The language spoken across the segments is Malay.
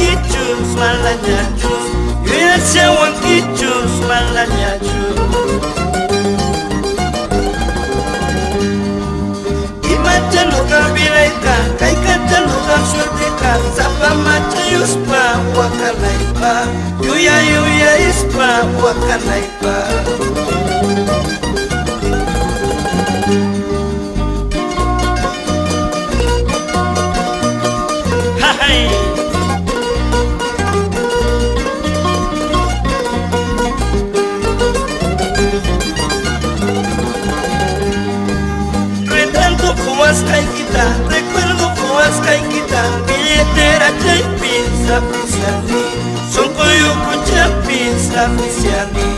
jus malanya jus ya sewang jus malanya jus imajan lokal bilaika kai kajan lokal surteka sapa maca yuspa wakanaipa yuya ispa wakanaipa Puaskan kita, recuerdo puaskan kita billetera de pizza pisiani Sonko yuko cha pizza pisiani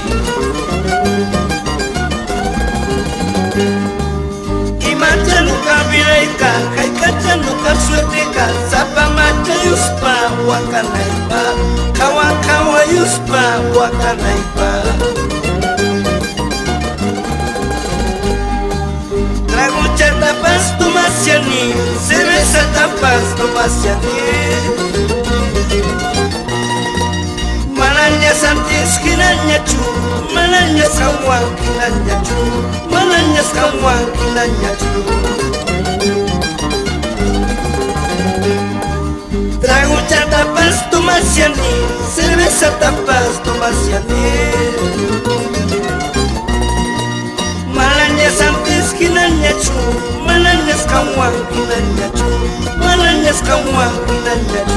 Imaja nuka bilaika, kaikaja nuka sueteka Sapa maja yuspa wakanaipa Kawa yuspa wakanaipa Tapas tomasiani, cerveza tapas tomasiani Malanya santis kinanya chu, malanya sawang kinanya chu Malanya sawang kinanya chu Trago tapas tomasiani, cerveza tapas tomasiani Malanya santis kinanya chu Malanya skawang kinanya chu Malanya skawang kinanya chu